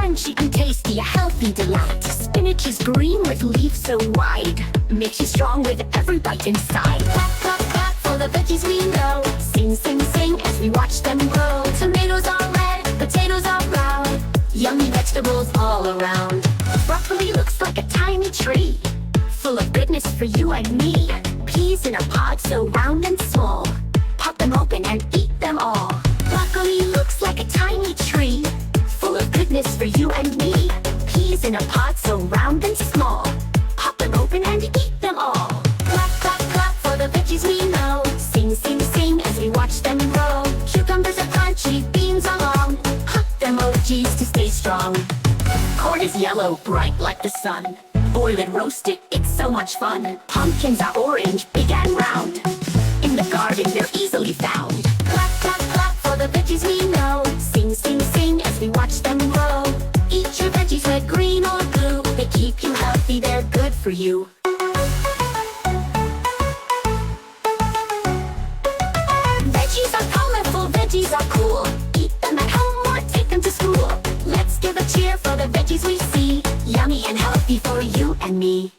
crunchy and tasty, a healthy delight. Spinach is green with leaves so wide, makes you strong with every bite inside. Clap, clap, clap for the veggies we know. Sing, sing, sing as we watch them grow. Tomatoes are red, potatoes are brown, yummy vegetables all around. Broccoli looks like a tiny tree, full of goodness for you and me. Peas in a pod so round and small, pop them open and eat them all. Broccoli looks like a tiny tree, full of goodness for you and me. Peas in a pod so round and small, pop them open and eat them all. Clap, clap, clap for the veggies we know. Sing, sing, sing as we watch them grow. Cucumbers are crunchy, beans are long, hot emojis to stay strong. Corn is yellow, bright like the sun. Boil and roast it, it's so much fun. Pumpkins are orange, big and round. In the garden they're easily found. Clap, clap, clap for the veggies we know. Sing, sing, sing as we watch them grow. Eat your veggies red, green or blue. They keep you healthy, they're good for you. Veggies are colorful, veggies are cool. Eat them at home or take them to school. Let's give a cheer for the veggies we see. Yummy and healthy for you and me.